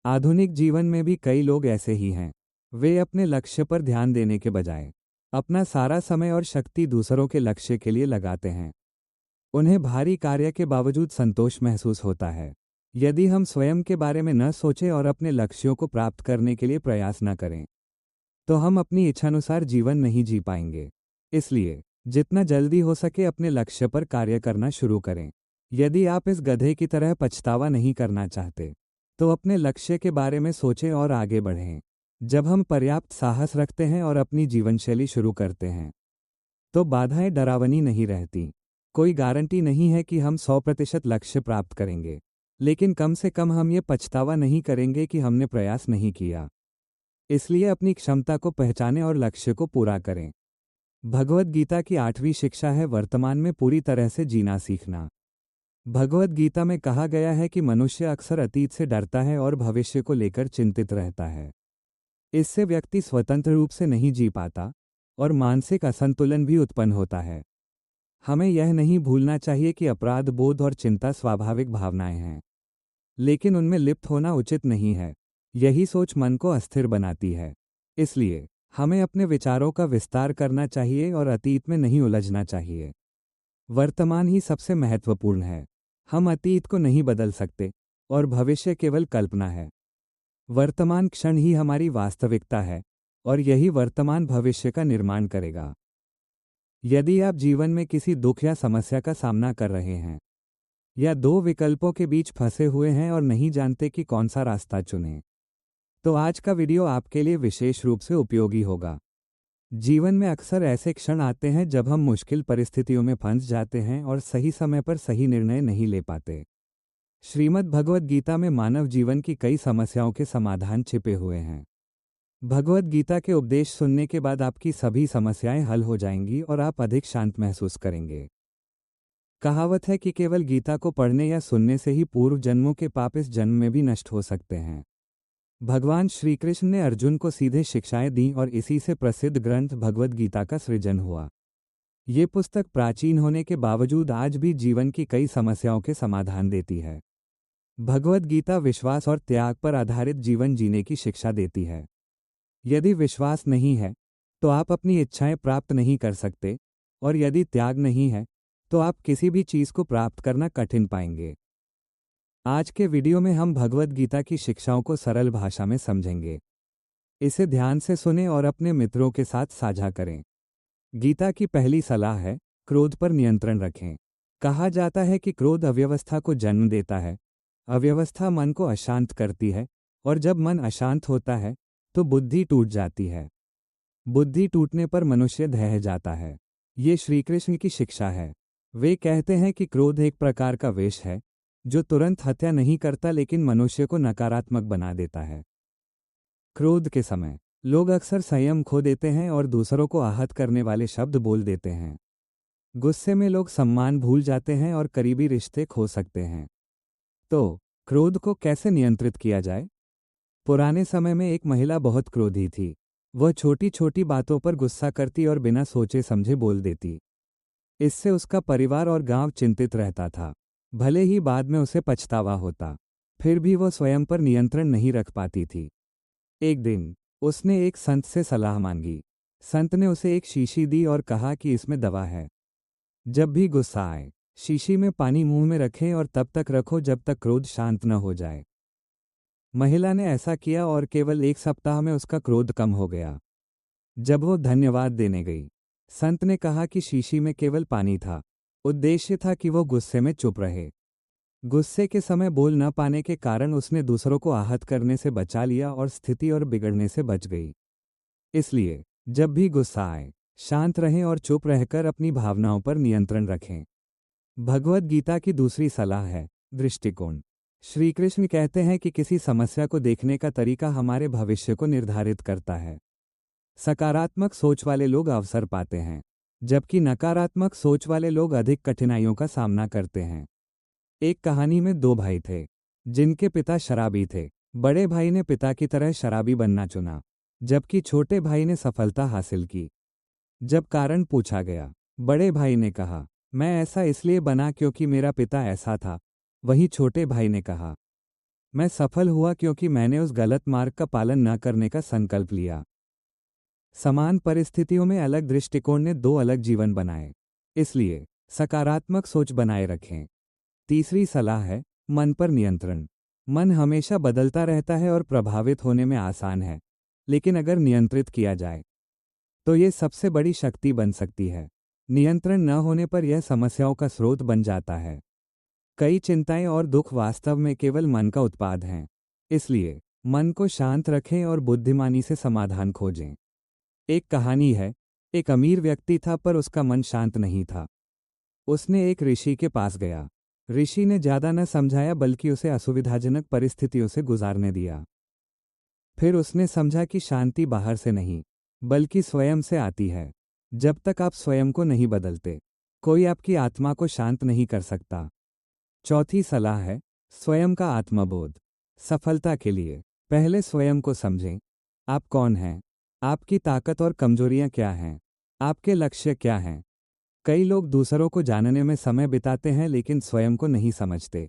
आधुनिक जीवन में भी कई लोग ऐसे ही हैं। वे अपने लक्ष्य पर ध्यान देने के बजाय अपना सारा समय और शक्ति दूसरों के लक्ष्य के लिए लगाते हैं। उन्हें भारी कार्य के बावजूद संतोष महसूस होता है। यदि हम स्वयं के बारे में न सोचें और अपने लक्ष्यों को प्राप्त करने के लिए प्रयास न करें तो हम अपनी इच्छानुसार जीवन नहीं जी पाएंगे। इसलिए जितना जल्दी हो सके अपने लक्ष्य पर कार्य करना शुरू करें। यदि आप इस गधे की तरह पछतावा नहीं करना चाहते तो अपने लक्ष्य के बारे में सोचें और आगे बढ़ें। जब हम पर्याप्त साहस रखते हैं और अपनी जीवनशैली शुरू करते हैं तो बाधाएं डरावनी नहीं रहती। कोई गारंटी नहीं है कि हम 100% लक्ष्य प्राप्त करेंगे, लेकिन कम से कम हम ये पछतावा नहीं करेंगे कि हमने प्रयास नहीं किया। इसलिए अपनी क्षमता को पहचानें और लक्ष्य को पूरा करें। भगवद गीता की 8वीं शिक्षा है वर्तमान में पूरी तरह से जीना सीखना। भगवद गीता में कहा गया है कि मनुष्य अक्सर अतीत से डरता है और भविष्य को लेकर चिंतित रहता है। इससे व्यक्ति स्वतंत्र रूप से नहीं जी पाता और मानसिक असंतुलन भी उत्पन्न होता है। हमें यह नहीं भूलना चाहिए कि अपराध बोध और चिंता स्वाभाविक भावनाएं हैं, लेकिन उनमें लिप्त होना उचित नहीं है। यही सोच मन को अस्थिर बनाती है। इसलिए हमें अपने विचारों का विस्तार करना चाहिए और अतीत में नहीं उलझना चाहिए। वर्तमान ही सबसे महत्वपूर्ण है। हम अतीत को नहीं बदल सकते और भविष्य केवल कल्पना है। वर्तमान क्षण ही हमारी वास्तविकता है और यही वर्तमान भविष्य का निर्माण करेगा। यदि आप जीवन में किसी दुख या समस्या का सामना कर रहे हैं या दो विकल्पों के बीच फंसे हुए हैं और नहीं जानते कि कौन सा रास्ता चुनें, तो आज का वीडियो आपके लिए विशेष रूप से उपयोगी होगा। जीवन में अक्सर ऐसे क्षण आते हैं जब हम मुश्किल परिस्थितियों में फंस जाते हैं और सही समय पर सही निर्णय नहीं ले पाते। श्रीमद् भगवद गीता में मानव जीवन की कई समस्याओं के समाधान छिपे हुए हैं। भगवद गीता के उपदेश सुनने के बाद आपकी सभी समस्याएं हल हो जाएंगी और आप अधिक शांत महसूस करेंगे। कहावत है कि केवल गीता को पढ़ने या सुनने से ही पूर्व जन्मों के पाप इस जन्म में भी नष्ट हो सकते हैं। भगवान श्री कृष्ण ने अर्जुन को सीधे शिक्षाएं दी और इसी से प्रसिद्ध ग्रंथ भगवद गीता का सृजन हुआ। ये पुस्तक प्राचीन होने के बावजूद आज भी जीवन की कई समस्याओं के समाधान देती है। भगवद गीता विश्वास और त्याग पर आधारित जीवन जीने की शिक्षा देती है। यदि विश्वास नहीं है तो आप अपनी इच्छाएं प्राप्त नहीं कर सकते, और यदि त्याग नहीं है तो आप किसी भी चीज़ को प्राप्त करना कठिन पाएंगे। आज के वीडियो में हम भगवद गीता की शिक्षाओं को सरल भाषा में समझेंगे। इसे ध्यान से सुनें और अपने मित्रों के साथ साझा करें। गीता की पहली सलाह है, क्रोध पर नियंत्रण रखें। कहा जाता है कि क्रोध अव्यवस्था को जन्म देता है। अव्यवस्था मन को अशांत करती है और जब मन अशांत होता है तो बुद्धि टूट जाती है। बुद्धि टूटने पर मनुष्य ढह जाता है। ये श्री कृष्ण की शिक्षा है। वे कहते हैं कि क्रोध एक प्रकार का विष है जो तुरंत हत्या नहीं करता लेकिन मनुष्य को नकारात्मक बना देता है। क्रोध के समय लोग अक्सर संयम खो देते हैं और दूसरों को आहत करने वाले शब्द बोल देते हैं। गुस्से में लोग सम्मान भूल जाते हैं और करीबी रिश्ते खो सकते हैं। तो क्रोध को कैसे नियंत्रित किया जाए? पुराने समय में एक महिला बहुत क्रोधी थी। वह छोटी छोटी बातों पर गुस्सा करती और बिना सोचे समझे बोल देती। इससे उसका परिवार और गांव चिंतित रहता था। भले ही बाद में उसे पछतावा होता, फिर भी वह स्वयं पर नियंत्रण नहीं रख पाती थी। एक दिन उसने एक संत से सलाह मांगी। संत ने उसे एक शीशी दी और कहा कि इसमें दवा है। जब भी गुस्सा आए, शीशी में पानी मुंह में रखें और तब तक रखो जब तक क्रोध शांत न हो जाए। महिला ने ऐसा किया और केवल 1 सप्ताह में उसका क्रोध कम हो गया। जब वो धन्यवाद देने गई, संत ने कहा कि शीशी में केवल पानी था। उद्देश्य था कि वो गुस्से में चुप रहे। गुस्से के समय बोल न पाने के कारण उसने दूसरों को आहत करने से बचा लिया और स्थिति और बिगड़ने से बच गई। इसलिए जब भी गुस्सा आए, शांत रहें और चुप रहकर अपनी भावनाओं पर नियंत्रण रखें। भगवद गीता की दूसरी सलाह है दृष्टिकोण। श्री कृष्ण कहते हैं कि किसी समस्या को देखने का तरीका हमारे भविष्य को निर्धारित करता है। सकारात्मक सोच वाले लोग अवसर पाते हैं, जबकि नकारात्मक सोच वाले लोग अधिक कठिनाइयों का सामना करते हैं। एक कहानी में 2 भाई थे जिनके पिता शराबी थे। बड़े भाई ने पिता की तरह शराबी बनना चुना, जबकि छोटे भाई ने सफलता हासिल की। जब कारण पूछा गया, बड़े भाई ने कहा, मैं ऐसा इसलिए बना क्योंकि मेरा पिता ऐसा था। वहीं छोटे भाई ने कहा, मैं सफल हुआ क्योंकि मैंने उस गलत मार्ग का पालन न करने का संकल्प लिया। समान परिस्थितियों में अलग दृष्टिकोण ने 2 अलग जीवन बनाए। इसलिए सकारात्मक सोच बनाए रखें। तीसरी सलाह है मन पर नियंत्रण। मन हमेशा बदलता रहता है और प्रभावित होने में आसान है, लेकिन अगर नियंत्रित किया जाए तो ये सबसे बड़ी शक्ति बन सकती है। नियंत्रण न होने पर यह समस्याओं का स्रोत बन जाता है। कई चिंताएं और दुख वास्तव में केवल मन का उत्पाद हैं। इसलिए मन को शांत रखें और बुद्धिमानी से समाधान खोजें। एक कहानी है, एक अमीर व्यक्ति था पर उसका मन शांत नहीं था। उसने एक ऋषि के पास गया। ऋषि ने ज्यादा न समझाया बल्कि उसे असुविधाजनक परिस्थितियों से गुजारने दिया। फिर उसने समझा कि शांति बाहर से नहीं बल्कि स्वयं से आती है। जब तक आप स्वयं को नहीं बदलते, कोई आपकी आत्मा को शांत नहीं कर सकता। चौथी सलाह है स्वयं का आत्मबोध। सफलता के लिए पहले स्वयं को समझें। आप कौन हैं? आपकी ताकत और कमजोरियां क्या हैं? आपके लक्ष्य क्या हैं? कई लोग दूसरों को जानने में समय बिताते हैं लेकिन स्वयं को नहीं समझते।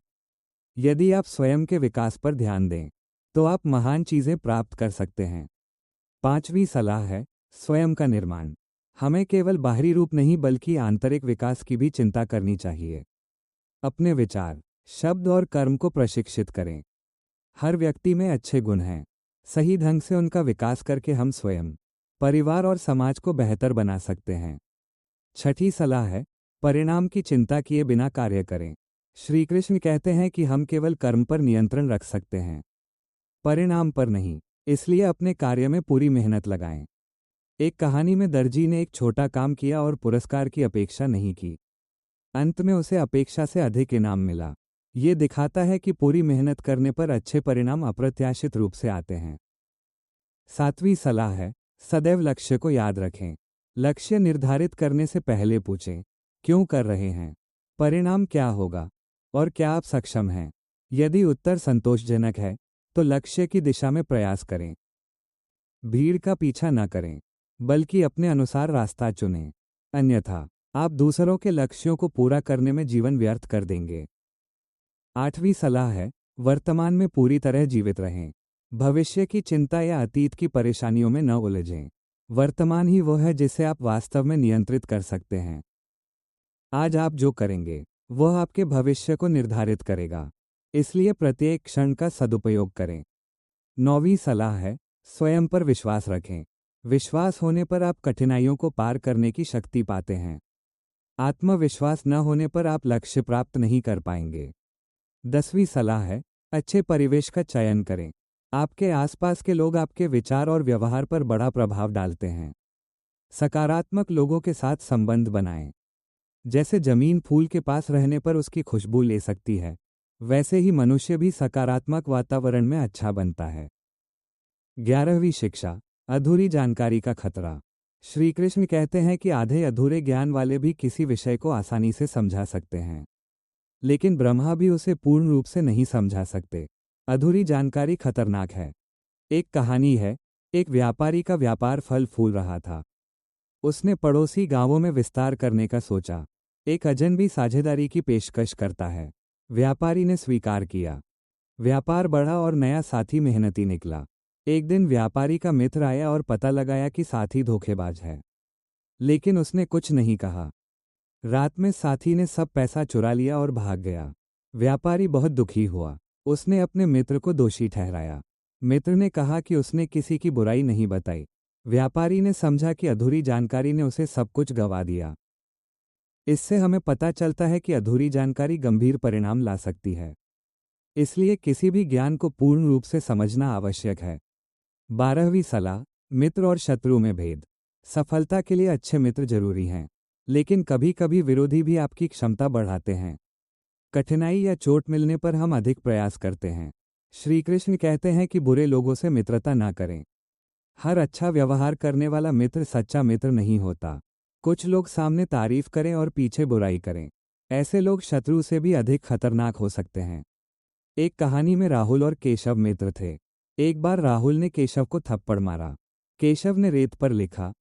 यदि आप स्वयं के विकास पर ध्यान दें तो आप महान चीजें प्राप्त कर सकते हैं। पांचवी सलाह है स्वयं का निर्माण। हमें केवल बाहरी रूप नहीं बल्कि आंतरिक विकास की भी चिंता करनी चाहिए। अपने विचार, शब्द और कर्म को प्रशिक्षित करें। हर व्यक्ति में अच्छे गुण हैं। सही ढंग से उनका विकास करके हम स्वयं, परिवार और समाज को बेहतर बना सकते हैं। छठी सलाह है परिणाम की चिंता किए बिना कार्य करें। श्री कृष्ण कहते हैं कि हम केवल कर्म पर नियंत्रण रख सकते हैं, परिणाम पर नहीं। इसलिए अपने कार्य में पूरी मेहनत लगाएं। एक कहानी में दर्जी ने एक छोटा काम किया और पुरस्कार की अपेक्षा नहीं की। अंत में उसे अपेक्षा से अधिक इनाम मिला। ये दिखाता है कि पूरी मेहनत करने पर अच्छे परिणाम अप्रत्याशित रूप से आते हैं। सातवीं सलाह है सदैव लक्ष्य को याद रखें। लक्ष्य निर्धारित करने से पहले पूछें, क्यों कर रहे हैं? परिणाम क्या होगा? और क्या आप सक्षम हैं? यदि उत्तर संतोषजनक है तो लक्ष्य की दिशा में प्रयास करें। भीड़ का पीछा न करें बल्कि अपने अनुसार रास्ता चुनें, अन्यथा आप दूसरों के लक्ष्यों को पूरा करने में जीवन व्यर्थ कर देंगे। आठवीं सलाह है वर्तमान में पूरी तरह जीवित रहें। भविष्य की चिंता या अतीत की परेशानियों में न उलझें। वर्तमान ही वो है जिसे आप वास्तव में नियंत्रित कर सकते हैं। आज आप जो करेंगे वह आपके भविष्य को निर्धारित करेगा, इसलिए प्रत्येक क्षण का सदुपयोग करें। नौवीं सलाह है स्वयं पर विश्वास रखें। विश्वास होने पर आप कठिनाइयों को पार करने की शक्ति पाते हैं। आत्मविश्वास न होने पर आप लक्ष्य प्राप्त नहीं कर पाएंगे। 10वीं सलाह है अच्छे परिवेश का चयन करें। आपके आसपास के लोग आपके विचार और व्यवहार पर बड़ा प्रभाव डालते हैं। सकारात्मक लोगों के साथ संबंध बनाएं। जैसे जमीन फूल के पास रहने पर उसकी खुशबू ले सकती है, वैसे ही मनुष्य भी सकारात्मक वातावरण में अच्छा बनता है। 11वीं शिक्षा, अधूरी जानकारी का खतरा। श्री कृष्ण कहते हैं कि आधे अधूरे ज्ञान वाले भी किसी विषय को आसानी से समझा सकते हैं, लेकिन ब्रह्मा भी उसे पूर्ण रूप से नहीं समझा सकते। अधूरी जानकारी खतरनाक है। एक कहानी है, एक व्यापारी का व्यापार फल फूल रहा था। उसने पड़ोसी गांवों में विस्तार करने का सोचा। एक अजनबी साझेदारी की पेशकश करता है। व्यापारी ने स्वीकार किया। व्यापार बढ़ा और नया साथी मेहनती निकला। एक दिन व्यापारी का मित्र आया और पता लगाया कि साथी धोखेबाज है, लेकिन उसने कुछ नहीं कहा। रात में साथी ने सब पैसा चुरा लिया और भाग गया। व्यापारी बहुत दुखी हुआ। उसने अपने मित्र को दोषी ठहराया। मित्र ने कहा कि उसने किसी की बुराई नहीं बताई। व्यापारी ने समझा कि अधूरी जानकारी ने उसे सब कुछ गंवा दिया। इससे हमें पता चलता है कि अधूरी जानकारी गंभीर परिणाम ला सकती है, इसलिए किसी भी ज्ञान को पूर्ण रूप से समझना आवश्यक है। 12वीं सलाह, मित्र और शत्रु में भेद। सफलता के लिए अच्छे मित्र जरूरी हैं, लेकिन कभी कभी विरोधी भी आपकी क्षमता बढ़ाते हैं। कठिनाई या चोट मिलने पर हम अधिक प्रयास करते हैं। श्री कृष्ण कहते हैं कि बुरे लोगों से मित्रता ना करें। हर अच्छा व्यवहार करने वाला मित्र सच्चा मित्र नहीं होता। कुछ लोग सामने तारीफ करें और पीछे बुराई करें। ऐसे लोग शत्रु से भी अधिक खतरनाक हो सकते हैं। एक कहानी में राहुल और केशव मित्र थे। एक बार राहुल ने केशव को थप्पड़ मारा। केशव ने रेत पर लिखा,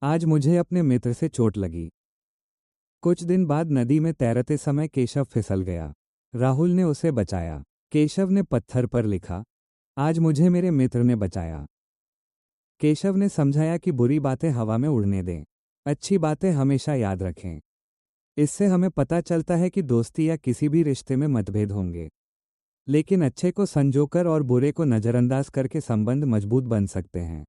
आज मुझे अपने मित्र से चोट लगी। कुछ दिन बाद नदी में तैरते समय केशव फिसल गया। राहुल ने उसे बचाया। केशव ने पत्थर पर लिखा, आज मुझे मेरे मित्र ने बचाया। केशव ने समझाया कि बुरी बातें हवा में उड़ने दें, अच्छी बातें हमेशा याद रखें। इससे हमें पता चलता है कि दोस्ती या किसी भी रिश्ते में मतभेद होंगे, लेकिन अच्छे को संजोकर और बुरे को नज़रअंदाज करके संबंध मजबूत बन सकते हैं।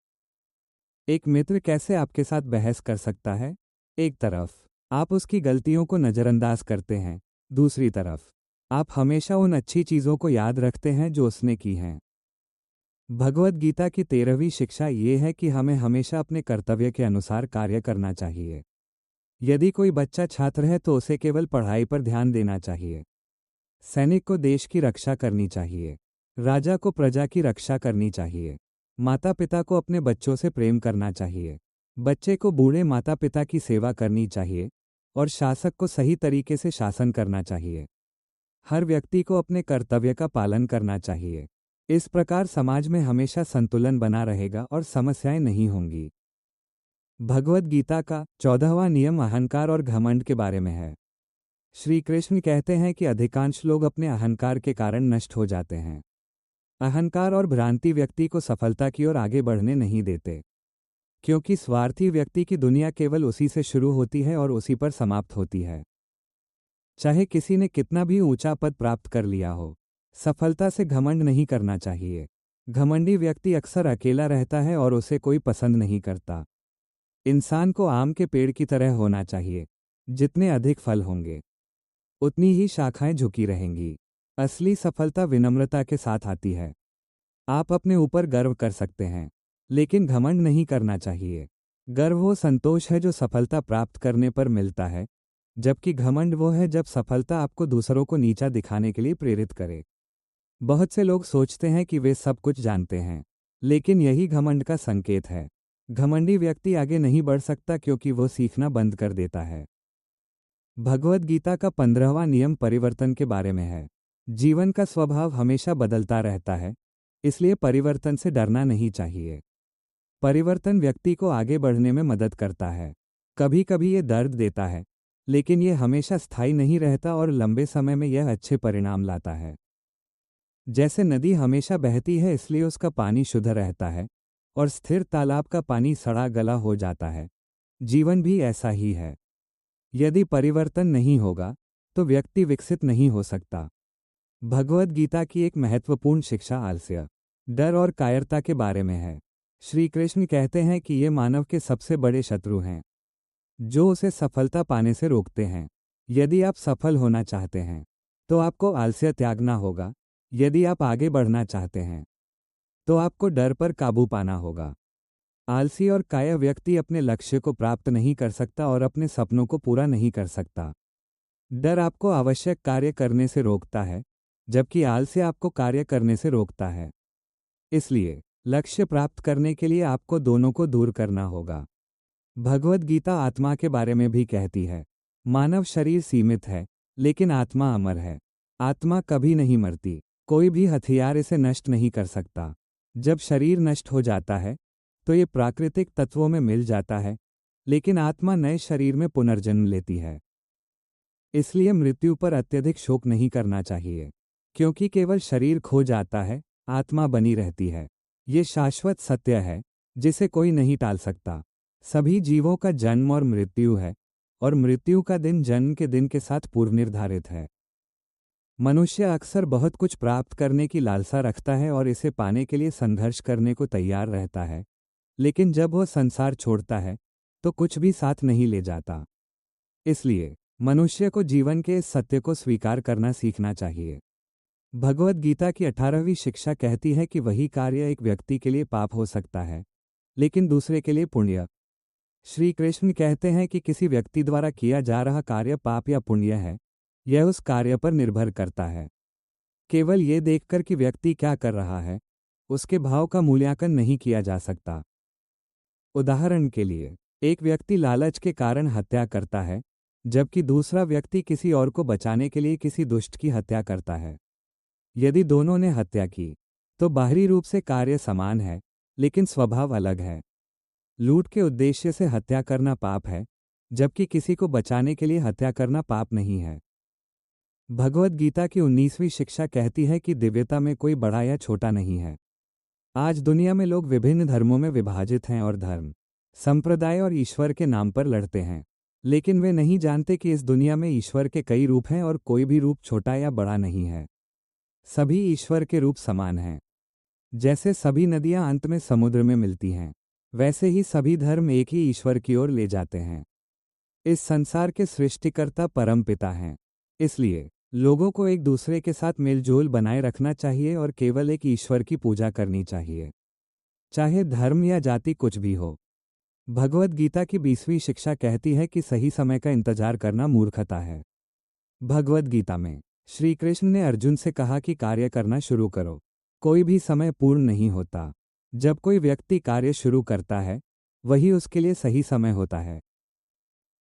एक मित्र कैसे आपके साथ बहस कर सकता है? एक तरफ आप उसकी गलतियों को नज़रअंदाज करते हैं, दूसरी तरफ आप हमेशा उन अच्छी चीज़ों को याद रखते हैं जो उसने की हैं। भगवद गीता की 13वीं शिक्षा ये है कि हमें हमेशा अपने कर्तव्य के अनुसार कार्य करना चाहिए। यदि कोई बच्चा छात्र है तो उसे केवल पढ़ाई पर ध्यान देना चाहिए। सैनिक को देश की रक्षा करनी चाहिए। राजा को प्रजा की रक्षा करनी चाहिए। माता पिता को अपने बच्चों से प्रेम करना चाहिए। बच्चे को बूढ़े माता पिता की सेवा करनी चाहिए और शासक को सही तरीके से शासन करना चाहिए। हर व्यक्ति को अपने कर्तव्य का पालन करना चाहिए। इस प्रकार समाज में हमेशा संतुलन बना रहेगा और समस्याएं नहीं होंगी। भगवद गीता का 14वां नियम अहंकार और घमंड के बारे में है। श्री कृष्ण कहते हैं कि अधिकांश लोग अपने अहंकार के कारण नष्ट हो जाते हैं। अहंकार और भ्रांति व्यक्ति को सफलता की ओर आगे बढ़ने नहीं देते, क्योंकि स्वार्थी व्यक्ति की दुनिया केवल उसी से शुरू होती है और उसी पर समाप्त होती है। चाहे किसी ने कितना भी ऊंचा पद प्राप्त कर लिया हो, सफलता से घमंड नहीं करना चाहिए। घमंडी व्यक्ति अक्सर अकेला रहता है और उसे कोई पसंद नहीं करता। इंसान को आम के पेड़ की तरह होना चाहिए। जितने अधिक फल होंगे, उतनी ही शाखाएं झुकी रहेंगी। असली सफलता विनम्रता के साथ आती है। आप अपने ऊपर गर्व कर सकते हैं, लेकिन घमंड नहीं करना चाहिए। गर्व वो संतोष है जो सफलता प्राप्त करने पर मिलता है, जबकि घमंड वो है जब सफलता आपको दूसरों को नीचा दिखाने के लिए प्रेरित करे। बहुत से लोग सोचते हैं कि वे सब कुछ जानते हैं, लेकिन यही घमंड का संकेत है। घमंडी व्यक्ति आगे नहीं बढ़ सकता क्योंकि वो सीखना बंद कर देता है। भगवद गीता का 15वां नियम परिवर्तन के बारे में है। जीवन का स्वभाव हमेशा बदलता रहता है, इसलिए परिवर्तन से डरना नहीं चाहिए। परिवर्तन व्यक्ति को आगे बढ़ने में मदद करता है। कभी कभी ये दर्द देता है, लेकिन ये हमेशा स्थायी नहीं रहता और लंबे समय में यह अच्छे परिणाम लाता है। जैसे नदी हमेशा बहती है इसलिए उसका पानी शुद्ध रहता है, और स्थिर तालाब का पानी सड़ा गला हो जाता है। जीवन भी ऐसा ही है। यदि परिवर्तन नहीं होगा तो व्यक्ति विकसित नहीं हो सकता। भगवद गीता की एक महत्वपूर्ण शिक्षा आलस्य, डर और कायरता के बारे में है। श्री कृष्ण कहते हैं कि ये मानव के सबसे बड़े शत्रु हैं, जो उसे सफलता पाने से रोकते हैं। यदि आप सफल होना चाहते हैं तो आपको आलस्य त्यागना होगा। यदि आप आगे बढ़ना चाहते हैं तो आपको डर पर काबू पाना होगा। आलसी और काया व्यक्ति अपने लक्ष्य को प्राप्त नहीं कर सकता और अपने सपनों को पूरा नहीं कर सकता। डर आपको आवश्यक कार्य करने से रोकता है, जबकि आलस्य आपको कार्य करने से रोकता है। इसलिए लक्ष्य प्राप्त करने के लिए आपको दोनों को दूर करना होगा। भगवद गीता आत्मा के बारे में भी कहती है, मानव शरीर सीमित है, लेकिन आत्मा अमर है। आत्मा कभी नहीं मरती, कोई भी हथियार इसे नष्ट नहीं कर सकता। जब शरीर नष्ट हो जाता है तो ये प्राकृतिक तत्वों में मिल जाता है, लेकिन आत्मा नए शरीर में पुनर्जन्म लेती है। इसलिए मृत्यु पर अत्यधिक शोक नहीं करना चाहिए, क्योंकि केवल शरीर खो जाता है, आत्मा बनी रहती है। ये शाश्वत सत्य है जिसे कोई नहीं टाल सकता। सभी जीवों का जन्म और मृत्यु है, और मृत्यु का दिन जन्म के दिन के साथ पूर्व निर्धारित है। मनुष्य अक्सर बहुत कुछ प्राप्त करने की लालसा रखता है और इसे पाने के लिए संघर्ष करने को तैयार रहता है, लेकिन जब वह संसार छोड़ता है तो कुछ भी साथ नहीं ले जाता। इसलिए मनुष्य को जीवन के इस सत्य को स्वीकार करना सीखना चाहिए। भगवद गीता की 18वीं शिक्षा कहती है कि वही कार्य एक व्यक्ति के लिए पाप हो सकता है, लेकिन दूसरे के लिए पुण्य। श्री कृष्ण कहते हैं कि किसी व्यक्ति द्वारा किया जा रहा कार्य पाप या पुण्य है, यह उस कार्य पर निर्भर करता है। केवल ये देखकर कि व्यक्ति क्या कर रहा है, उसके भाव का मूल्यांकन नहीं किया जा सकता। उदाहरण के लिए, एक व्यक्ति लालच के कारण हत्या करता है, जबकि दूसरा व्यक्ति किसी और को बचाने के लिए किसी दुष्ट की हत्या करता है। यदि दोनों ने हत्या की तो बाहरी रूप से कार्य समान है, लेकिन स्वभाव अलग है। लूट के उद्देश्य से हत्या करना पाप है, जबकि किसी को बचाने के लिए हत्या करना पाप नहीं है। भगवद गीता की 19वीं शिक्षा कहती है कि दिव्यता में कोई बड़ा या छोटा नहीं है। आज दुनिया में लोग विभिन्न धर्मों में विभाजित हैं और धर्म, संप्रदाय और ईश्वर के नाम पर लड़ते हैं, लेकिन वे नहीं जानते कि इस दुनिया में ईश्वर के कई रूप हैं और कोई भी रूप छोटा या बड़ा नहीं है। सभी ईश्वर के रूप समान हैं। जैसे सभी नदियां अंत में समुद्र में मिलती हैं, वैसे ही सभी धर्म एक ही ईश्वर की ओर ले जाते हैं। इस संसार के सृष्टिकर्ता परमपिता हैं। इसलिए लोगों को एक दूसरे के साथ मेलजोल बनाए रखना चाहिए और केवल एक ईश्वर की पूजा करनी चाहिए, चाहे धर्म या जाति कुछ भी हो। भगवद गीता की 20वीं शिक्षा कहती है कि सही समय का इंतजार करना मूर्खता है। भगवद गीता में श्री कृष्ण ने अर्जुन से कहा कि कार्य करना शुरू करो, कोई भी समय पूर्ण नहीं होता। जब कोई व्यक्ति कार्य शुरू करता है, वही उसके लिए सही समय होता है।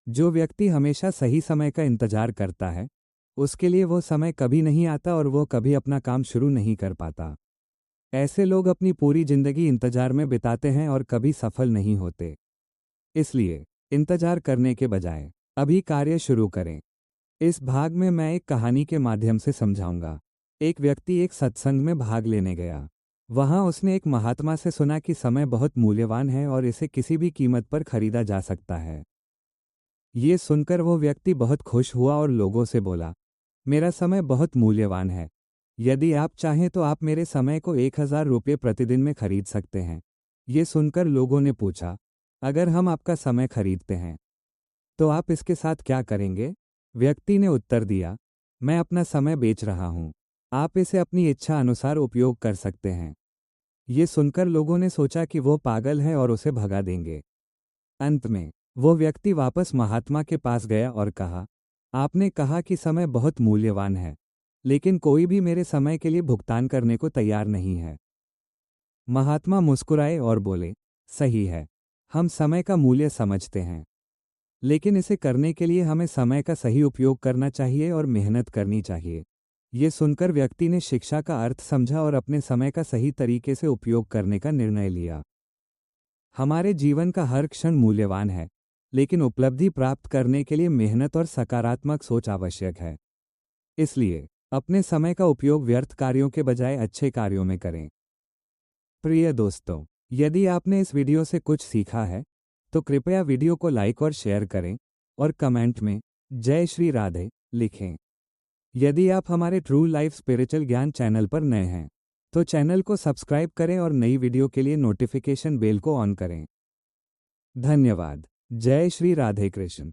जो व्यक्ति हमेशा सही समय का इंतजार करता है, उसके लिए वो समय कभी नहीं आता और वो कभी अपना काम शुरू नहीं कर पाता। ऐसे लोग अपनी पूरी जिंदगी इंतजार में बिताते हैं और कभी सफल नहीं होते। इसलिए इंतजार करने के बजाय अभी कार्य शुरू करें। इस भाग में मैं एक कहानी के माध्यम से समझाऊंगा। एक व्यक्ति एक सत्संग में भाग लेने गया। वहां उसने एक महात्मा से सुना कि समय बहुत मूल्यवान है और इसे किसी भी कीमत पर खरीदा जा सकता है। ये सुनकर वो व्यक्ति बहुत खुश हुआ और लोगों से बोला, मेरा समय बहुत मूल्यवान है। यदि आप चाहें तो आप मेरे समय को 1000 रुपये प्रतिदिन में खरीद सकते हैं। ये सुनकर लोगों ने पूछा, अगर हम आपका समय खरीदते हैं तो आप इसके साथ क्या करेंगे? व्यक्ति ने उत्तर दिया, मैं अपना समय बेच रहा हूं, आप इसे अपनी इच्छा अनुसार उपयोग कर सकते हैं। ये सुनकर लोगों ने सोचा कि वो पागल है और उसे भगा देंगे। अंत में वो व्यक्ति वापस महात्मा के पास गया और कहा, आपने कहा कि समय बहुत मूल्यवान है, लेकिन कोई भी मेरे समय के लिए भुगतान करने को तैयार नहीं है। महात्मा मुस्कुराए और बोले, सही है, हम समय का मूल्य समझते हैं, लेकिन इसे करने के लिए हमें समय का सही उपयोग करना चाहिए और मेहनत करनी चाहिए। ये सुनकर व्यक्ति ने शिक्षा का अर्थ समझा और अपने समय का सही तरीके से उपयोग करने का निर्णय लिया। हमारे जीवन का हर क्षण मूल्यवान है, लेकिन उपलब्धि प्राप्त करने के लिए मेहनत और सकारात्मक सोच आवश्यक है। इसलिए अपने समय का उपयोग व्यर्थ कार्यों के बजाय अच्छे कार्यों में करें। प्रिय दोस्तों, यदि आपने इस वीडियो से कुछ सीखा है तो कृपया वीडियो को लाइक और शेयर करें और कमेंट में जय श्री राधे लिखें। यदि आप हमारे ट्रू लाइफ स्पिरिचुअल ज्ञान चैनल पर नए हैं तो चैनल को सब्सक्राइब करें और नई वीडियो के लिए नोटिफिकेशन बेल को ऑन करें। धन्यवाद। जय श्री राधे कृष्ण।